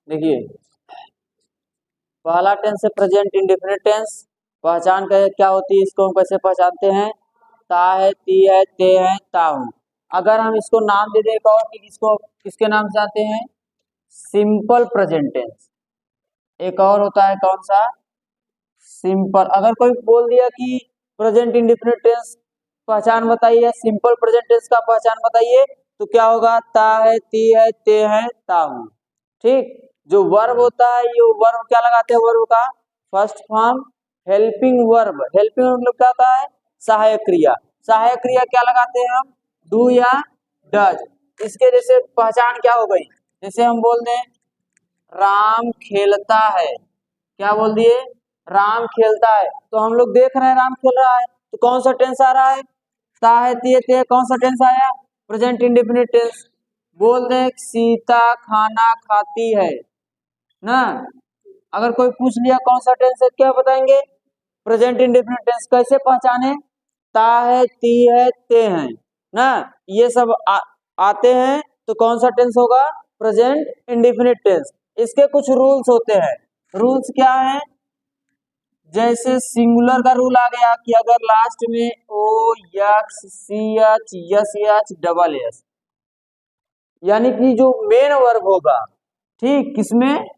देखिए पहला टेंस है प्रेजेंट इंडेफिनिट टेंस। पहचान क्या होती है, इसको हम कैसे पहचानते हैं? ता है, ती है, ते है, ता हूं। अगर हम इसको नाम दे दें एक और कि इसको किसके नाम से आते हैं? Simple present tense. एक और होता है कौन सा? सिंपल। अगर कोई बोल दिया कि प्रेजेंट इंडेफिनिट टेंस पहचान बताइए, सिंपल प्रेजेंट टेंस का पहचान बताइए, तो क्या होगा? ता है, ती है, ते है, ता हूं। ठीक। जो वर्ब होता है, ये वर्ब क्या लगाते हैं? वर्ब का first form helping verb. Helping मतलब क्या होता है? सहायक क्रिया। सहायक क्रिया क्या लगाते हैं हम? डू या डज। इसके जैसे पहचान क्या हो गई? जैसे हम बोल दें राम खेलता है, क्या बोल दिए? राम खेलता है। तो हम लोग देख रहे हैं राम खेल रहा है, तो कौन सा टेंस आ रहा है? ता है, ती है, कौन सा टेंस आया? Present indefinite tense. बोल दे सीता खाना खाती है ना। अगर कोई पूछ लिया कौन सा टेंस है, क्या बताएंगे? Present indefinite tense. कैसे पहचाने? ता है, ती है, ते हैं ना, ये सब आते हैं तो कौन सा टेंस होगा? Present indefinite tense. इसके कुछ रूल्स होते हैं। रूल्स क्या है? जैसे सिंगुलर का रूल आ गया कि अगर लास्ट में O X C H S H double S, यानी कि जो मेन वर्ब होगा, ठीक, किसमें?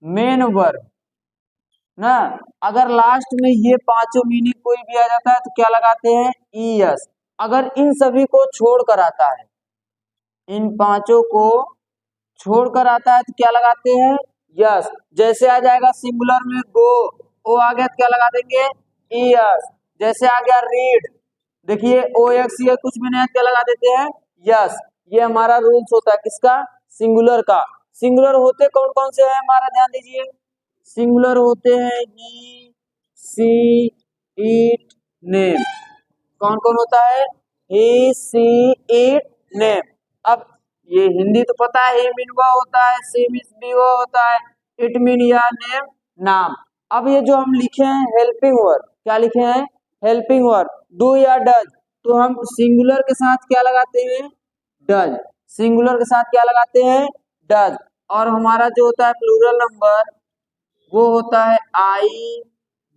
मेन वर्ब ना, अगर लास्ट में ये पांचों मीनिंग कोई भी आ जाता है तो क्या लगाते हैं? ईएस। अगर इन सभी को छोड़कर आता है, इन पांचों को छोड़कर आता है तो क्या लगाते हैं? यस। जैसे आ जाएगा सिंगुलर में गो, ओ आ गया तो क्या लगा देंगे? ईएस। जैसे आ गया रीड, देखिए ओ एक्स ये कुछ भी नहीं, क्या लगा देते हैं? यस। ये हमारा रूल्स होता है किसका? सिंगुलर का। सिंगुलर होते कौन कौन से हैं हमारा, ध्यान दीजिए। सिंगुलर होते हैं ही, सी, इट, नेम। कौन कौन होता है? ही, सी, इट, नेम। अब ये हिंदी तो पता है, ही मीन वह होता है, सी मीन भी वह होता है, इट मीन या, नेम नाम। अब ये जो हम लिखे हैं हेल्पिंग वर्ब, क्या लिखे हैं? Helping verb. डू या डज, तो हम सिंगुलर के साथ क्या लगाते हैं? डज। सिंगुलर के साथ क्या लगाते हैं? डज। और हमारा जो होता है प्लूरल नंबर, वो होता है आई,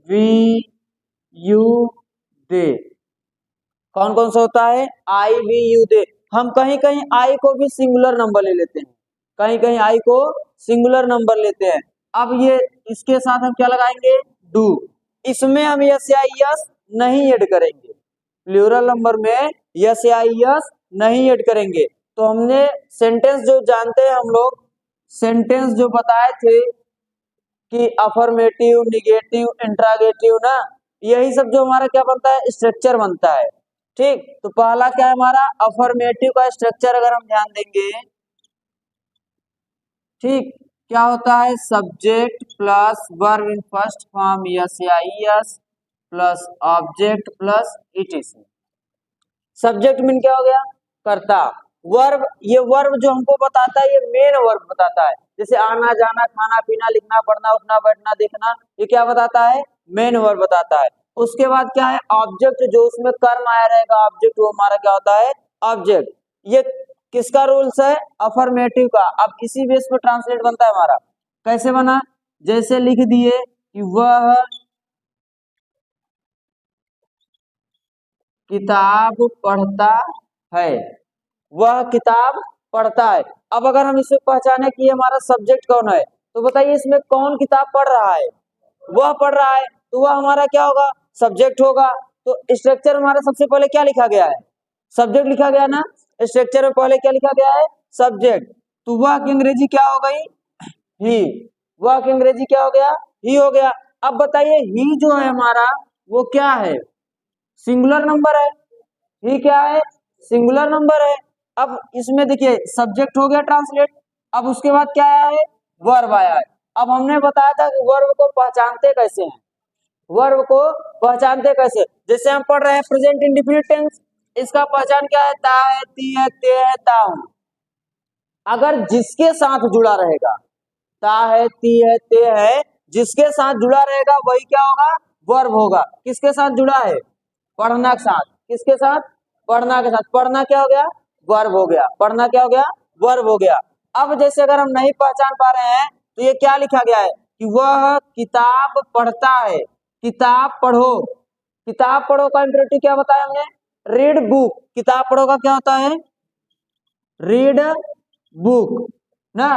वी, यू, दे। कौन कौन सा होता है? आई, वी, यू, दे। हम कहीं कहीं आई को भी सिंगुलर नंबर ले लेते हैं, कहीं कहीं आई को सिंगुलर नंबर लेते हैं। अब ये इसके साथ हम क्या लगाएंगे? डू। इसमें हम यस या यस नहीं ऐड करेंगे, प्लूरल नंबर में यस या यस नहीं ऐड करेंगे। तो हमने सेंटेंस जो जानते हैं हम लोग, सेंटेंस जो बताए थे कि अफर्मेटिव, निगेटिव, इंट्रागेटिव ना, यही सब जो हमारा क्या बनता है? स्ट्रक्चर बनता है। ठीक। तो पहला क्या है हमारा? अफर्मेटिव का स्ट्रक्चर अगर हम ध्यान देंगे, ठीक, क्या होता है? Subject plus verb in first form s या es plus object plus etc. Subject mean क्या हो गया? कर्ता। वर्ब, ये वर्ब जो हमको बताता है, ये मेन वर्ब बताता है। जैसे आना जाना, खाना पीना, लिखना पढ़ना, उठना बैठना, देखना, ये क्या बताता है? मेन वर्ब बताता है। उसके बाद क्या है? ऑब्जेक्ट, जो उसमें कर्म आया रहेगा ऑब्जेक्ट, वो हमारा क्या होता है? ऑब्जेक्ट। ये किसका रूल्स है? अफर्मेटिव का। अब इसी बेस पे ट्रांसलेट बनता है हमारा। कैसे बना? जैसे लिख दिए कि वह किताब पढ़ता है, वह किताब पढ़ता है। अब अगर हम इसे पहचाने कि हमारा सब्जेक्ट कौन है, तो बताइए इसमें कौन किताब पढ़ रहा है? वह पढ़ रहा है, तो वह हमारा क्या होगा? सब्जेक्ट होगा। तो स्ट्रक्चर हमारा सबसे पहले क्या लिखा गया है? सब्जेक्ट लिखा गया ना। स्ट्रक्चर में पहले क्या लिखा गया है? सब्जेक्ट। तो वह की अंग्रेजी क्या हो गई? ही। वह की अंग्रेजी क्या हो गया? ही हो गया। अब बताइए ही जो है हमारा, वो क्या है? सिंगुलर नंबर है। ही क्या है? सिंगुलर नंबर है। अब इसमें देखिए सब्जेक्ट हो गया ट्रांसलेट। अब उसके बाद क्या आया है? वर्ब आया है। अब हमने बताया था कि वर्ब को पहचानते कैसे हैं? वर्ब को पहचानते कैसे? जैसे हम पढ़ रहे हैं प्रेजेंट इंडेफिनिट टेंस, इसका पहचान क्या है? ता है, ती है, ते है, ता हूं। अगर जिसके साथ जुड़ा रहेगा, ता है, ती है, ते है, जिसके साथ जुड़ा रहेगा वही क्या होगा? वर्ब होगा। किसके साथ जुड़ा है? पढ़ना के साथ। किसके साथ? पढ़ना के साथ। पढ़ना क्या हो गया? वर्ब हो गया। पढ़ना क्या हो गया? वर्ब हो गया। अब जैसे अगर हम नहीं पहचान पा रहे हैं तो ये क्या लिखा गया है कि वह किताब पढ़ता है। किताब पढ़ो, किताब पढ़ो का इंपरेटिव क्या बताया हमने, रीड बुक। किताब पढ़ो का क्या होता है, रीड बुक ना।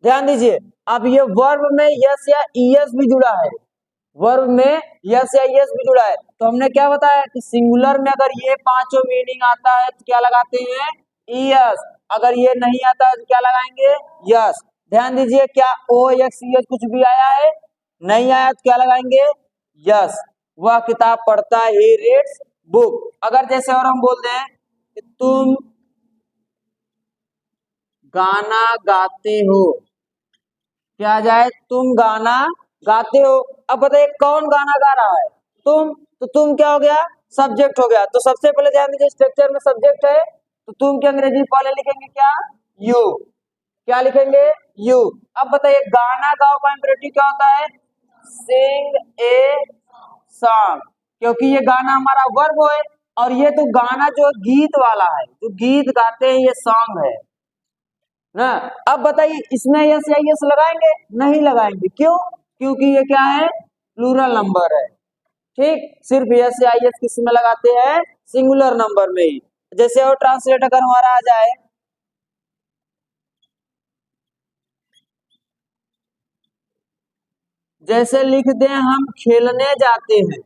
ध्यान दीजिए, अब ये वर्ब में यस या ईएस भी जुड़ा है, वर्ब में यस या ईएस भी जुड़ा है। तो हमने क्या बताया कि सिंगुलर में अगर ये पांचों मीनिंग आता है तो क्या लगाते हैं, ईएस। अगर ये नहीं आता है तो क्या लगाएंगे, यस। ध्यान दीजिए, क्या ओ एक्स ईएस कुछ भी आया है, नहीं आया तो क्या लगाएंगे, यस। वह किताब पढ़ता है, ही रीड्स बुक। अगर जैसे और हम बोल दें कि तुम गाना गाते हो, क्या आ जाए, तुम गाना गाते हो। अब बताइए कौन गाना गा रहा है, तुम। तो तुम क्या हो गया, सब्जेक्ट हो गया। तो सबसे पहले ध्यान दीजिए, स्ट्रक्चर में सब्जेक्ट है तो तुम के अंग्रेजी पहले लिखेंगे क्या, यू। क्या लिखेंगे, यू। अब बताइए गाना गाओ का इंपरेटिव क्या होता है, सिंग ए सॉन्ग, क्योंकि ये गाना हमारा वर्ब है और ये तो गाना जो गीत वाला है, जो गीत गाते हैं ये सॉन्ग है ना। अब बताइए इसमें यस या यस लगाएंगे, नहीं लगाएंगे, क्यों, क्योंकि ये क्या है, प्लूरल नंबर है। ठीक, सिर्फ यस या यस किस में लगाते हैं, सिंगुलर नंबर में ही। जैसे और ट्रांसलेट अगर हमारा आ जाए, जैसे लिख दें हम खेलने जाते हैं,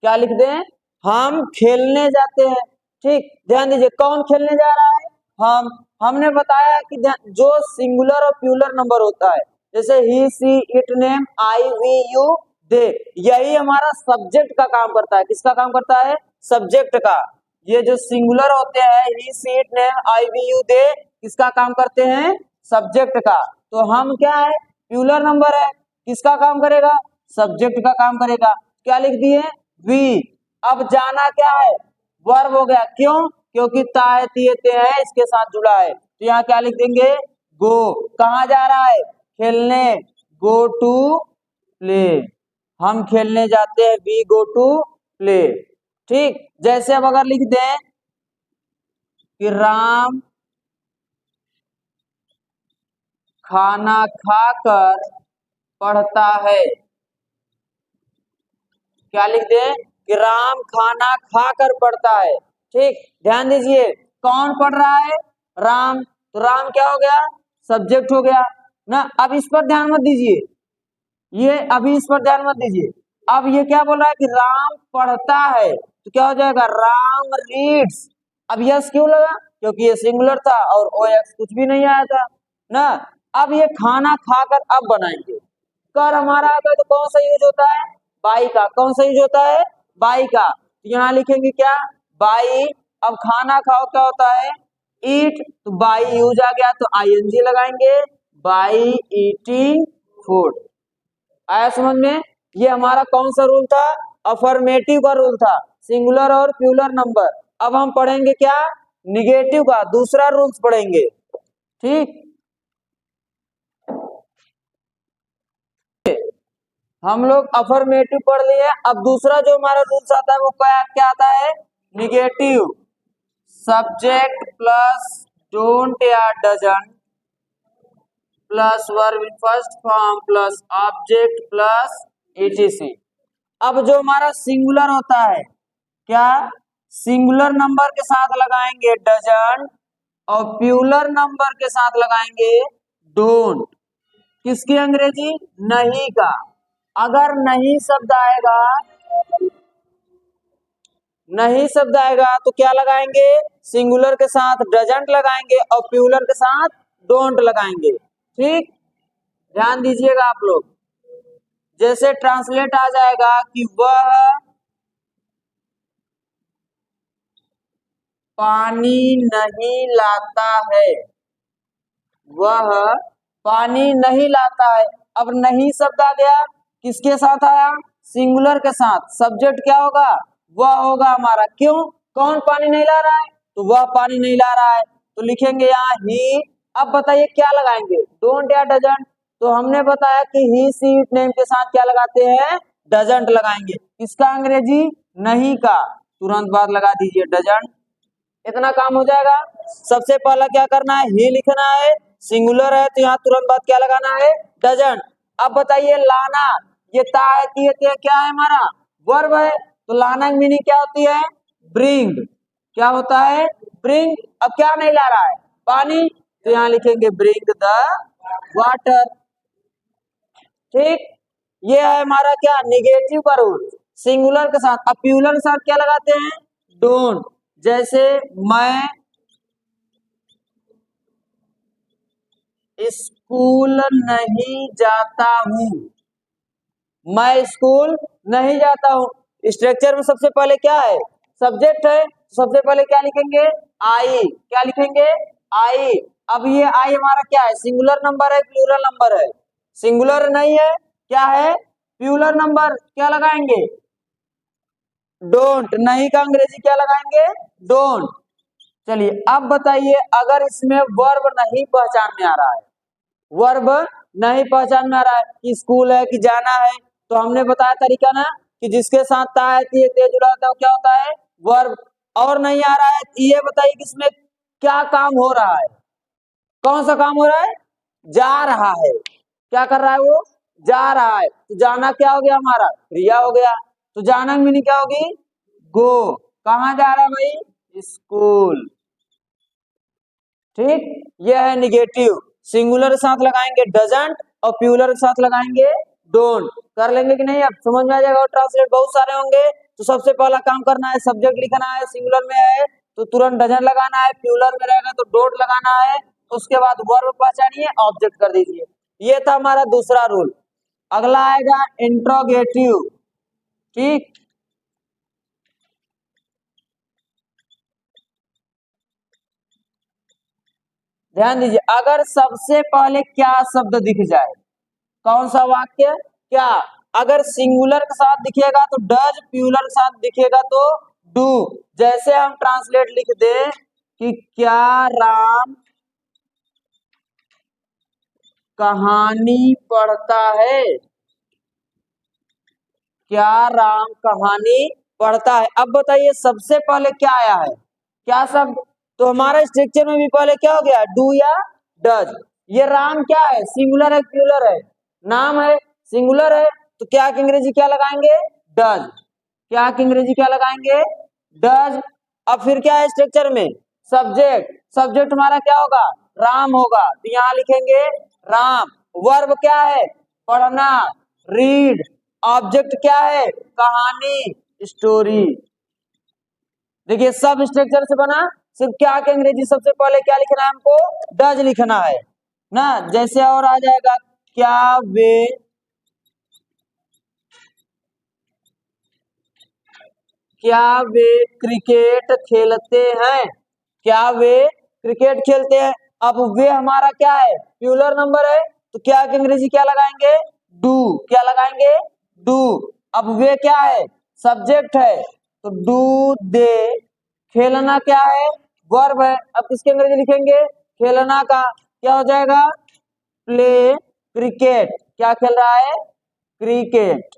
क्या लिख दें, हम खेलने जाते हैं। ठीक, ध्यान दीजिए कौन खेलने जा रहा है, हम। हमने बताया कि जो सिंगुलर और प्लूरल नंबर होता है, जैसे he she it name I we you they, यही हमारा सब्जेक्ट का काम करता है। किसका काम करता है, सब्जेक्ट का। ये जो सिंगुलर होते हैं he she it name I we you they, किसका काम करते हैं, सब्जेक्ट का। तो हम क्या है, प्लूरल नंबर है, किसका काम करेगा, सब्जेक्ट का काम करेगा। क्या लिख दिए, वी। अब जाना क्या है, वर्ब हो गया, क्यों, क्योंकि ताए तिए ते है इसके साथ जुड़ा है। तो यहाँ क्या लिख देंगे, गो। कहाँ जा रहा है, खेलने, गो टू प्ले। हम खेलने जाते हैं, वी गो टू प्ले। ठीक, जैसे अब अगर लिख दें कि राम खाना खाकर पढ़ता है, क्या लिख दें कि राम खाना खाकर पढ़ता है। ठीक, ध्यान दीजिए कौन पढ़ रहा है, राम। तो राम क्या हो गया, सब्जेक्ट हो गया ना। अब इस पर ध्यान मत दीजिए, ये अभी इस पर ध्यान मत दीजिए। अब ये क्या बोल रहा है कि राम पढ़ता है, तो क्या हो जाएगा, राम रीड्स। अब यस क्यों लगा, क्योंकि ये सिंगुलर था और ओ एक्स कुछ भी नहीं आया था ना। अब ये खाना खाकर अब बनाएंगे, कर हमारा आता है तो कौन सा यूज होता है, बाई का। कौन सा यूज होता है, बाई का। तो यहाँ लिखेंगे क्या, बाई। अब खाना खाओ क्या होता है, ईट, तो बाई यूज आ गया तो आईएनजी लगाएंगे, बाई ईटिंग फूड। आया समझ में, ये हमारा कौन सा रूल था, अफर्मेटिव का रूल था, सिंगुलर और प्लूरल नंबर। अब हम पढ़ेंगे क्या, निगेटिव का दूसरा रूल्स पढ़ेंगे। ठीक, हम लोग अफर्मेटिव पढ़ लिए। अब दूसरा जो हमारा रूल्स आता है वो क्या क्या आता है, निगेटिव। सब्जेक्ट प्लस डोंट या doesn't plus verb in first form plus object plus etc. अब जो हमारा सिंगुलर होता है, क्या, सिंगुलर नंबर के साथ लगाएंगे डजंट और प्लूरल नंबर के साथ लगाएंगे डोंट। किसकी अंग्रेजी, नहीं का। अगर नहीं शब्द आएगा, नहीं शब्द आएगा तो क्या लगाएंगे, सिंगुलर के साथ डजंट लगाएंगे और प्लूरल के साथ डोंट लगाएंगे। ठीक, ध्यान दीजिएगा आप लोग। जैसे ट्रांसलेट आ जाएगा कि वह पानी नहीं लाता है, वह पानी नहीं लाता है। अब नहीं शब्द आ गया, किसके साथ आया, सिंगुलर के साथ। सब्जेक्ट क्या होगा, वह होगा हमारा। क्यों, कौन पानी नहीं ला रहा है, तो वह पानी नहीं ला रहा है, तो लिखेंगे यहाँ ही। अब बताइए क्या लगाएंगे, डोंट या डजंट। तो हमने बताया कि ही सी इट नेम के साथ क्या लगाते हैं, डजंट लगाएंगे। इसका अंग्रेजी नहीं का, तुरंत बाद लगा दीजिए डजंट। इतना काम हो जाएगा। सबसे पहला क्या करना है, ही लिखना है, सिंगुलर है तो यहाँ तुरंत बाद क्या लगाना है, डजंट। अब बताइए लाना, ये ता है ती है ते क्या है हमारा, वर्ब है, तो लाना की मीनिंग क्या होती है, ब्रिंग। क्या होता है, ब्रिंग। अब क्या नहीं ला रहा है, पानी, तो यहाँ लिखेंगे ब्रिंग द वाटर। ठीक, ये है हमारा क्या, निगेटिव का रूल सिंगुलर के साथ। अब प्लूरल के साथ क्या लगाते हैं, डोंट। जैसे मैं स्कूल नहीं जाता हूं, मैं स्कूल नहीं जाता हूं। स्ट्रक्चर में सबसे पहले क्या है, सब्जेक्ट है, सबसे पहले क्या लिखेंगे, आई। क्या लिखेंगे, आई। अब ये आई हमारा क्या है, सिंगुलर नंबर है, प्लूरल नंबर है, सिंगुलर नहीं है, क्या है, प्लूरल नंबर। क्या लगाएंगे, डोंट। नहीं का अंग्रेजी क्या लगाएंगे, डोंट। चलिए अब बताइए, अगर इसमें वर्ब नहीं पहचान में आ रहा है, वर्ब नहीं पहचान में आ रहा है कि स्कूल है कि जाना है, तो हमने बताया तरीका ना कि जिसके साथ ता आती है ते जुड़ा होता है वो क्या होता है, वर्ब। और नहीं आ रहा है, ये बताइए कि इसमें क्या काम हो रहा है, कौन सा काम हो रहा है, जा रहा है। क्या कर रहा है वो, जा रहा है, तो जाना क्या हो गया हमारा, क्रिया हो गया। तो जाना की मीनिंग क्या होगी, गो। कहाँ जा रहा है भाई, स्कूल। ठीक, यह है निगेटिव। सिंगुलर के साथ लगाएंगे डजंट और प्लूरल के साथ लगाएंगे डोंट। कर लेंगे कि नहीं, अब समझ में आ जाएगा। और ट्रांसलेट बहुत सारे होंगे, तो सबसे पहला काम करना है, सब्जेक्ट लिखना है, सिंगुलर में है तो तुरंत डजंट लगाना है, प्लूरल में रहेगा तो डोंट लगाना है। उसके बाद वर्ब पहचानिए, ऑब्जेक्ट कर दीजिए। ये था हमारा दूसरा रूल। अगला आएगा इंट्रोगेटिव। ठीक, ध्यान दीजिए, अगर सबसे पहले क्या शब्द दिख जाए, कौन सा वाक्य, क्या, अगर सिंगुलर के साथ दिखेगा तो डज, प्लूरल के साथ दिखेगा तो डू। जैसे हम ट्रांसलेट लिख दे कि क्या राम कहानी पढ़ता है, क्या राम कहानी पढ़ता है। अब बताइए सबसे पहले क्या आया है, क्या शब्द, तो हमारे स्ट्रक्चर में भी पहले क्या हो गया, डू या डज। ये राम क्या है, सिंगुलर है प्लूरल है, नाम है, सिंगुलर है, तो क्या की अंग्रेजी क्या लगाएंगे, डज। क्या की अंग्रेजी क्या लगाएंगे, डज। अब फिर क्या है स्ट्रक्चर में, सब्जेक्ट, सब्जेक्ट हमारा क्या होगा, राम होगा, तो यहां लिखेंगे राम। वर्ब क्या है, पढ़ना, रीड। ऑब्जेक्ट क्या है, कहानी, स्टोरी। देखिए सब स्ट्रक्चर से बना, सिर्फ क्या के अंग्रेजी सबसे पहले क्या लिखना है हमको, डज लिखना है ना। जैसे और आ जाएगा, क्या वे क्या वे क्रिकेट खेलते हैं, क्या वे क्रिकेट खेलते हैं। अब वे हमारा क्या है, प्लूरल नंबर है, तो क्या की अंग्रेजी क्या लगाएंगे, डू। क्या लगाएंगे, डू। अब वे क्या है, सब्जेक्ट है, तो डू दे। खेलना क्या है, वर्ब है, अब किसके अंग्रेजी लिखेंगे, खेलना का, क्या हो जाएगा, प्ले क्रिकेट। क्या खेल रहा है, क्रिकेट।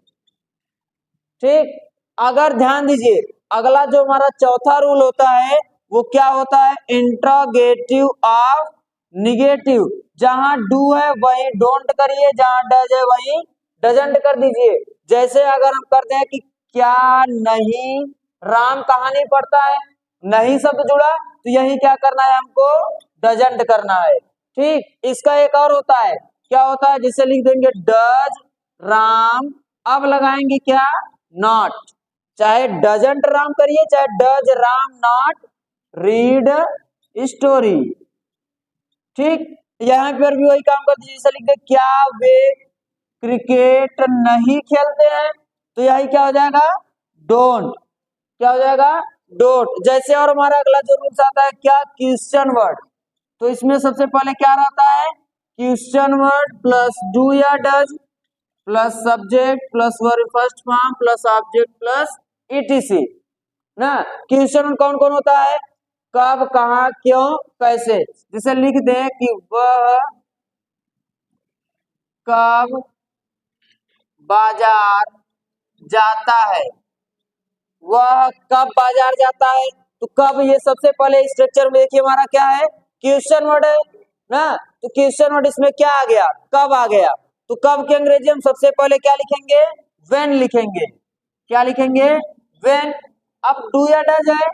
ठीक, अगर ध्यान दीजिए, अगला जो हमारा चौथा रूल होता है वो क्या होता है, इंट्रोगेटिव ऑफ निगेटिव। जहां डू है वहीं डोंट करिए, जहां डज है वहीं डजंट कर दीजिए। जैसे अगर हम करते हैं कि क्या नहीं राम कहानी पढ़ता है, नहीं शब्द जुड़ा तो यही क्या करना है हमको, डजंट करना है। ठीक, इसका एक और होता है, क्या होता है, जिसे लिख देंगे डज राम। अब लगाएंगे क्या, नॉट। चाहे डजंट राम करिए, चाहे does Ram not read story. ठीक, यहाँ पर भी वही काम कर दीजिए, जैसे लिख दे क्या वे क्रिकेट नहीं खेलते हैं, तो यही क्या हो जाएगा, डोंट। क्या हो जाएगा, डोंट। जैसे और हमारा अगला जो रूल्स आता है क्या, क्वेश्चन वर्ड। तो इसमें सबसे पहले क्या रहता है, क्वेश्चन वर्ड प्लस डू या does plus subject plus verb first form plus object plus etc ना। क्वेश्चन कौन कौन होता है, कब, कहाँ, क्यों, कैसे। जैसे लिख दें कि वह कब बाजार जाता है, वह कब बाजार जाता है, तो कब, ये सबसे पहले स्ट्रक्चर में देखिए हमारा क्या है, क्वेश्चन वर्ड है ना। तो क्वेश्चन वर्ड इसमें क्या आ गया, कब आ गया। तो कब की अंग्रेजी हम सबसे पहले क्या लिखेंगे, व्हेन लिखेंगे। क्या लिखेंगे, व्हेन। अब डू या डज है,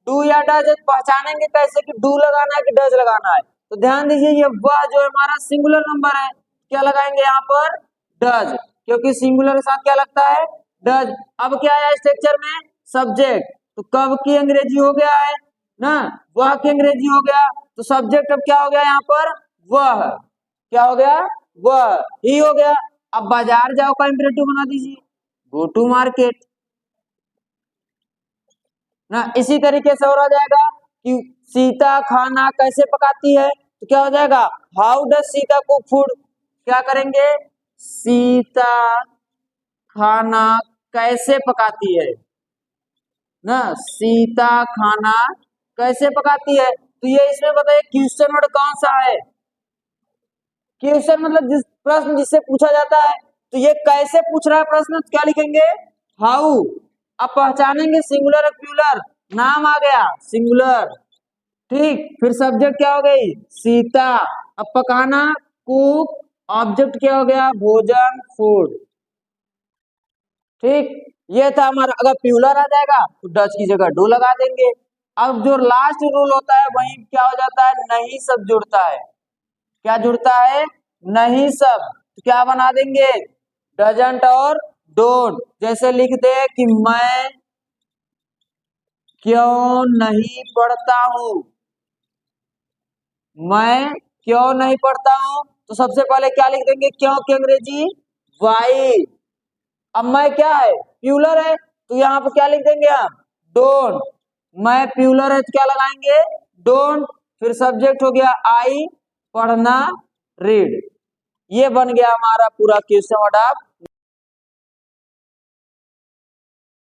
डू या डज पहचानेंगे कैसे कि डू लगाना है कि डज लगाना है। तो ध्यान दीजिए ये वह जो हमारा सिंगुलर नंबर है, क्या लगाएंगे यहाँ पर, डज, क्योंकि सिंगुलर के साथ क्या लगता है, डज। अब क्या है स्ट्रक्चर में, सब्जेक्ट। तो कब की अंग्रेजी हो गया है ना, वह की अंग्रेजी हो गया। तो सब्जेक्ट अब क्या हो गया यहाँ पर, वह। क्या हो गया, वह ही हो गया। अब बाजार जाओ का इंपरेटिव बना दीजिए, गो टू मार्केट ना। इसी तरीके से और आ जाएगा कि सीता खाना कैसे पकाती है, तो क्या हो जाएगा, how does Sita cook food. क्या करेंगे, सीता खाना कैसे पकाती है ना, सीता खाना कैसे पकाती है। तो ये इसमें बताइए क्वेश्चन वर्ड कौन सा है, क्वेश्चन मतलब जिस प्रश्न जिससे पूछा जाता है। तो ये कैसे पूछ रहा है प्रश्न, तो क्या लिखेंगे, हाउ। अब पहचानेंगे सिंगुलर और प्लूरल, नाम आ गया सिंगुलर, ठीक। फिर सब्जेक्ट क्या हो गई, सीता। अब पकाना, कुक। ऑब्जेक्ट क्या हो गया, भोजन, फूड, ठीक। ये था हमारा। अगर प्लूरल आ जाएगा तो डच की जगह डू लगा देंगे। अब जो लास्ट रूल होता है वही क्या हो जाता है, नहीं सब जुड़ता है। क्या जुड़ता है, नहीं सब। तो क्या बना देंगे, डजंट और डोंट। जैसे लिख दे कि मैं क्यों नहीं पढ़ता हूं, मैं क्यों नहीं पढ़ता हूं। तो सबसे पहले क्या लिख देंगे, क्यों की अंग्रेजी वाई। अब मैं क्या है, प्लूरल है, तो यहाँ पे क्या लिख देंगे हम, डोंट। मैं प्लूरल है तो क्या लगाएंगे, डोंट। फिर सब्जेक्ट हो गया आई, पढ़ना, रीड। ये बन गया हमारा पूरा क्वेश्चन वर्ड ऑफ